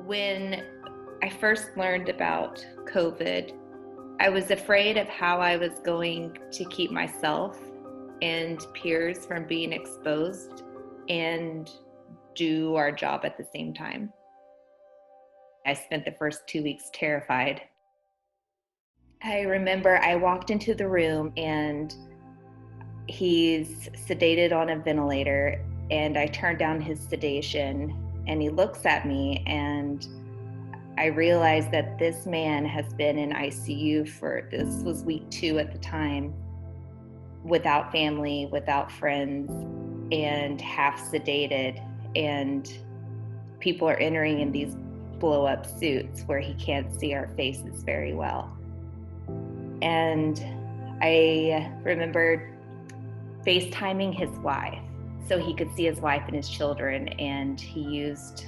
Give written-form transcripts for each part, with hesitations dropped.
When I first learned about COVID, I was afraid of how I was going to keep myself and peers from being exposed and do our job at the same time. I spent the first 2 weeks terrified. I remember I walked into the room and he's sedated on a ventilator, and I turned down his sedation and he looks at me, and I realized that this man has been in ICU this was week 2 at the time, without family, without friends, and half sedated, and people are entering in these blow up suits where he can't see our faces very well. And I remembered FaceTiming his wife so he could see his wife and his children, and he used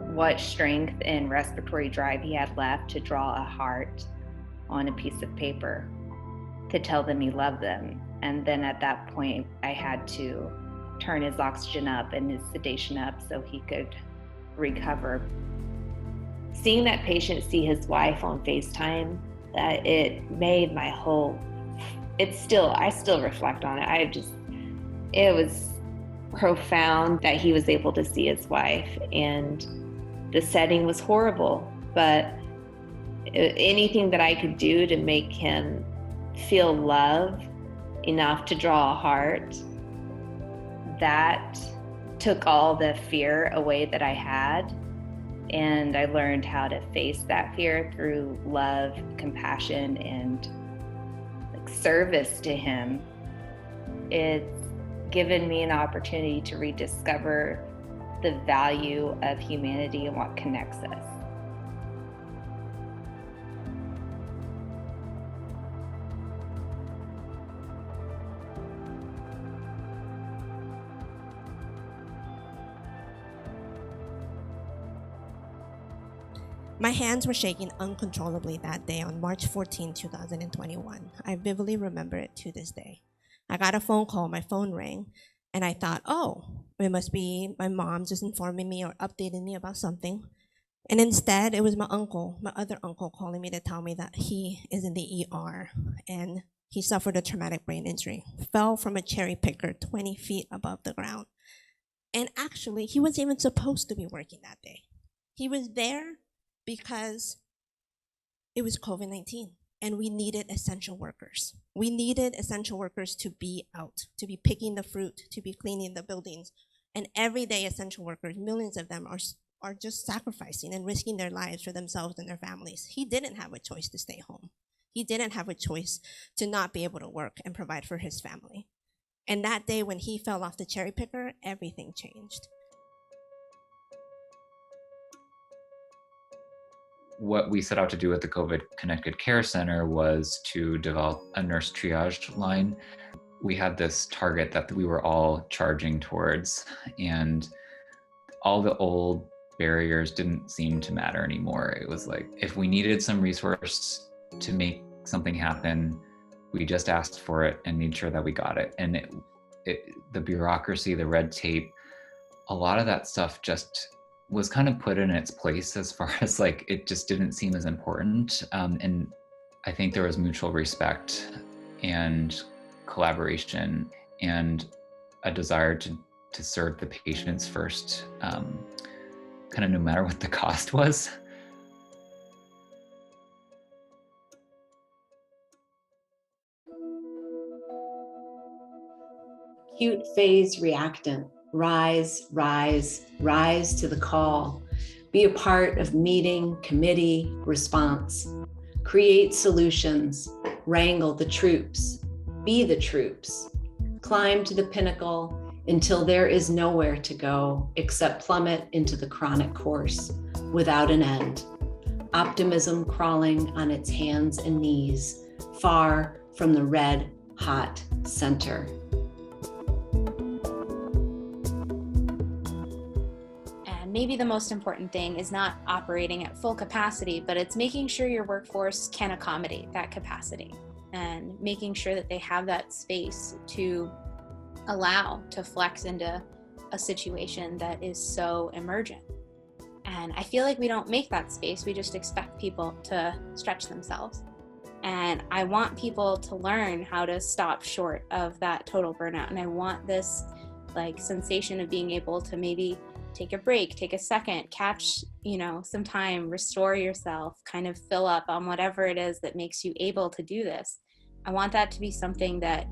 what strength and respiratory drive he had left to draw a heart on a piece of paper to tell them he loved them. And then at that point, I had to turn his oxygen up and his sedation up so he could recover. Seeing that patient see his wife on FaceTime, that it made my whole, I still reflect on it. It was profound that he was able to see his wife, and the setting was horrible, but anything that I could do to make him feel love enough to draw a heart, that took all the fear away that I had. And I learned how to face that fear through love, compassion, and service to him. It's given me an opportunity to rediscover the value of humanity and what connects us. My hands were shaking uncontrollably that day on March 14, 2021. I vividly remember it to this day. I got a phone call, my phone rang, and I thought, oh, it must be my mom just informing me or updating me about something. And instead, it was my other uncle, calling me to tell me that he is in the ER and he suffered a traumatic brain injury, fell from a cherry picker 20 feet above the ground. And actually, he wasn't even supposed to be working that day. He was there because it was COVID-19 and we needed essential workers. We needed essential workers to be out, to be picking the fruit, to be cleaning the buildings. And everyday essential workers, millions of them, are just sacrificing and risking their lives for themselves and their families. He didn't have a choice to stay home. He didn't have a choice to not be able to work and provide for his family. And that day when he fell off the cherry picker, everything changed. What we set out to do at the COVID Connected Care Center was to develop a nurse triage line. We had this target that we were all charging towards, and all the old barriers didn't seem to matter anymore. It was like, if we needed some resource to make something happen, we just asked for it and made sure that we got it. And the bureaucracy, the red tape, a lot of that stuff just was kind of put in its place, as far as like, it just didn't seem as important. And I think there was mutual respect and collaboration and a desire to serve the patients first, kind of no matter what the cost was. Acute phase reactant. Rise, rise, rise to the call. Be a part of meeting, committee, response. Create solutions. Wrangle the troops. Be the troops. Climb to the pinnacle until there is nowhere to go except plummet into the chronic course without an end. Optimism crawling on its hands and knees, far from the red hot center. Maybe the most important thing is not operating at full capacity, but it's making sure your workforce can accommodate that capacity and making sure that they have that space to allow to flex into a situation that is so emergent. And I feel like we don't make that space. We just expect people to stretch themselves. And I want people to learn how to stop short of that total burnout. And I want this like sensation of being able to maybe take a break, take a second, catch, some time, restore yourself, kind of fill up on whatever it is that makes you able to do this. I want that to be something that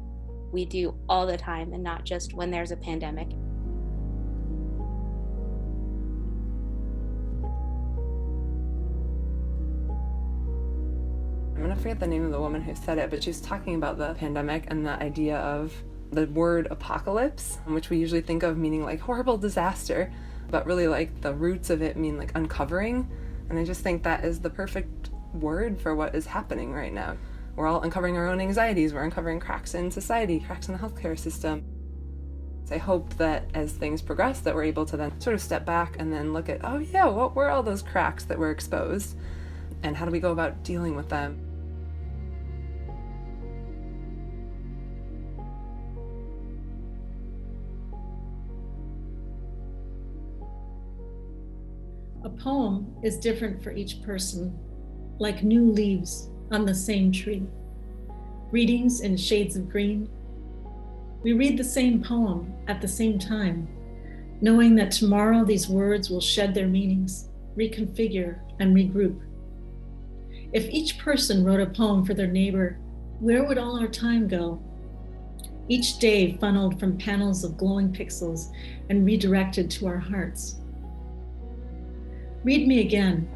we do all the time and not just when there's a pandemic. I'm gonna forget the name of the woman who said it, but she's talking about the pandemic and the idea of the word apocalypse, which we usually think of meaning like horrible disaster, but really like the roots of it mean like uncovering. And I just think that is the perfect word for what is happening right now. We're all uncovering our own anxieties, we're uncovering cracks in society, cracks in the healthcare system. So I hope that as things progress that we're able to then sort of step back and then look at, oh yeah, what were all those cracks that were exposed? And how do we go about dealing with them? A poem is different for each person, like new leaves on the same tree. Readings in shades of green. We read the same poem at the same time, knowing that tomorrow these words will shed their meanings, reconfigure, and regroup. If each person wrote a poem for their neighbor, where would all our time go? Each day funneled from panels of glowing pixels and redirected to our hearts. Read me again.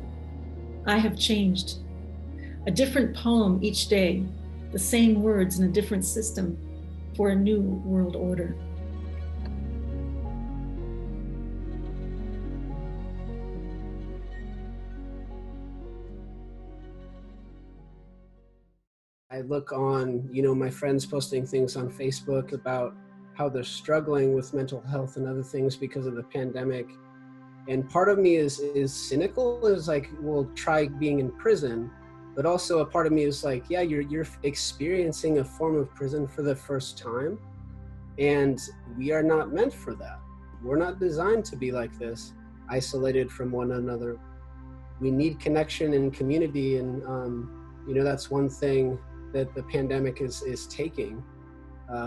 I have changed. A different poem each day, the same words in a different system for a new world order. I look on, my friends posting things on Facebook about how they're struggling with mental health and other things because of the pandemic. And part of me is cynical, is like, well, try being in prison. But also a part of me is like, yeah, you're experiencing a form of prison for the first time. And we are not meant for that. We're not designed to be like this, isolated from one another. We need connection and community. And, that's one thing that the pandemic is taking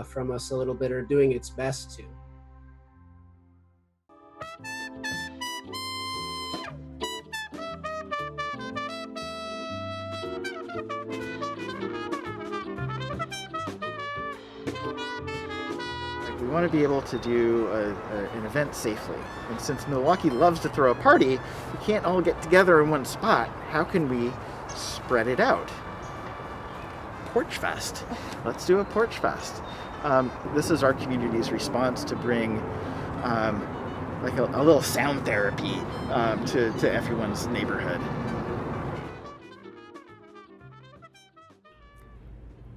from us a little bit, or doing its best to. We want to be able to do an event safely. And since Milwaukee loves to throw a party, we can't all get together in one spot. How can we spread it out? Porch Fest. Let's do a Porch Fest. This is our community's response to bring like a little sound therapy to everyone's neighborhood.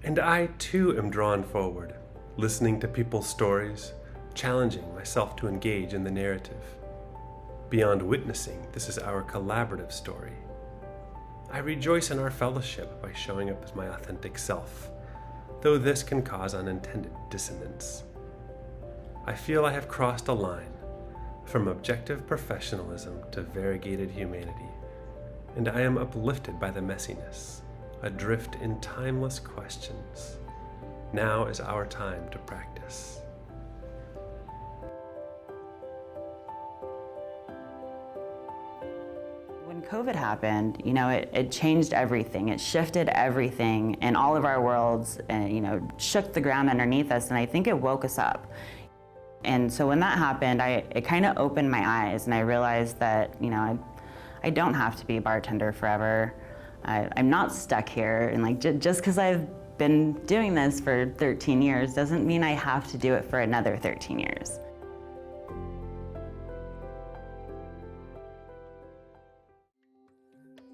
And I too am drawn forward, listening to people's stories, challenging myself to engage in the narrative. Beyond witnessing, this is our collaborative story. I rejoice in our fellowship by showing up as my authentic self, though this can cause unintended dissonance. I feel I have crossed a line from objective professionalism to variegated humanity, and I am uplifted by the messiness, adrift in timeless questions. Now is our time to practice. When COVID happened, it changed everything. It shifted everything in all of our worlds and, shook the ground underneath us, and I think it woke us up. And so when that happened, it kind of opened my eyes, and I realized that, I don't have to be a bartender forever. I'm not stuck here, and just because I've been doing this for 13 years doesn't mean I have to do it for another 13 years.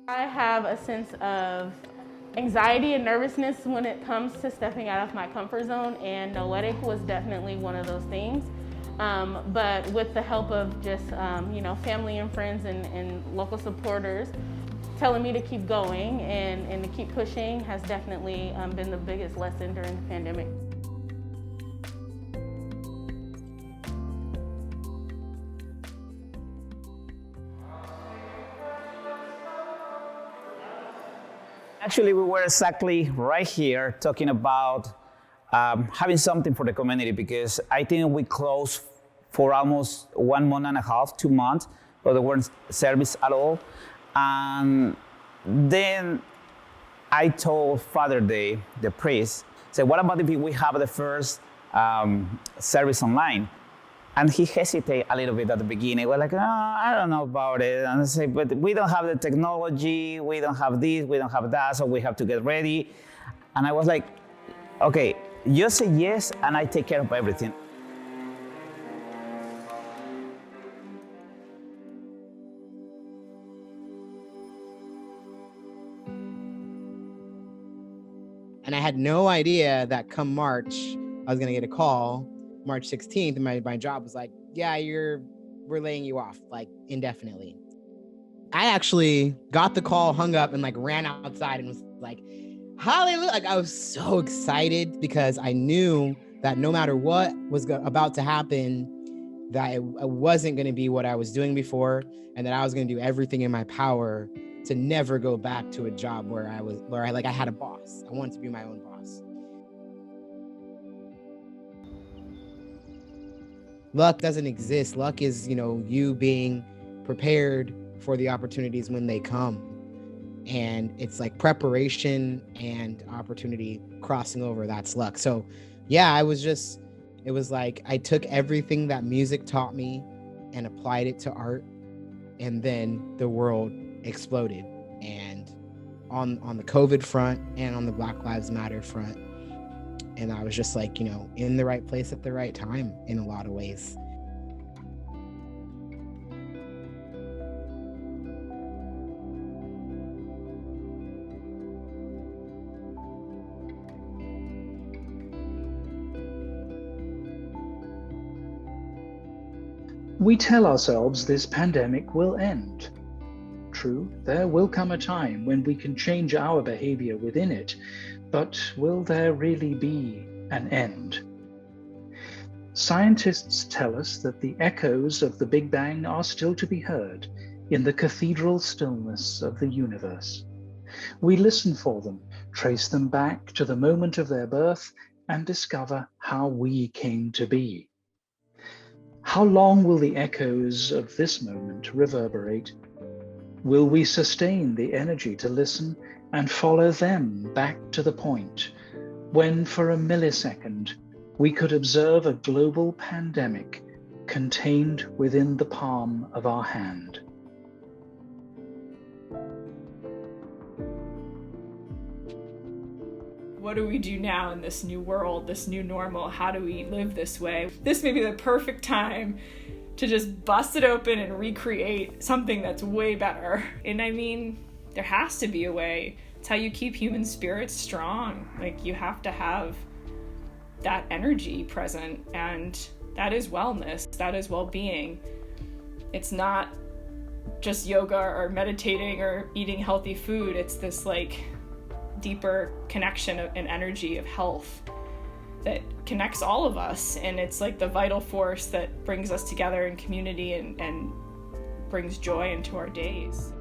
I have a sense of anxiety and nervousness when it comes to stepping out of my comfort zone, and Noetic was definitely one of those things. But with the help of just family and friends and local supporters telling me to keep going and to keep pushing has definitely been the biggest lesson during the pandemic. Actually, we were exactly right here talking about having something for the community, because I think we closed for almost 1.5 months, 2 months, but there weren't service at all. And then I told Father Day, the priest, said, what about if we have the first service online? And he hesitated a little bit at the beginning. We're like, oh, I don't know about it. And I say, but we don't have the technology, we don't have this, we don't have that, so we have to get ready. And I was like, okay, you say yes, and I take care of everything. And I had no idea that come March, I was gonna get a call, March 16th, and my job was like, yeah, we're laying you off, like, indefinitely. I actually got the call, hung up, and like ran outside and was like, hallelujah. Like, I was so excited because I knew that no matter what was about to happen, that it wasn't gonna be what I was doing before, and that I was gonna do everything in my power to never go back to a job where I had a boss. I wanted to be my own boss. Luck doesn't exist. Luck is, you being prepared for the opportunities when they come. And it's like preparation and opportunity crossing over, that's luck. So yeah, it was like I took everything that music taught me and applied it to art, and then the world exploded. And on the COVID front and on the Black Lives Matter front. And I was just like, in the right place at the right time in a lot of ways. We tell ourselves this pandemic will end. True, there will come a time when we can change our behavior within it, but will there really be an end? Scientists tell us that the echoes of the Big Bang are still to be heard in the cathedral stillness of the universe. We listen for them, trace them back to the moment of their birth, and discover how we came to be. How long will the echoes of this moment reverberate? Will we sustain the energy to listen and follow them back to the point when, for a millisecond, we could observe a global pandemic contained within the palm of our hand? What do we do now in this new world, this new normal? How do we live this way? This may be the perfect time to just bust it open and recreate something that's way better. And I mean, there has to be a way. It's how you keep human spirits strong. Like, you have to have that energy present, and that is wellness, that is well-being. It's not just yoga or meditating or eating healthy food. It's this like deeper connection and energy of health that connects all of us, and it's like the vital force that brings us together in community and brings joy into our days.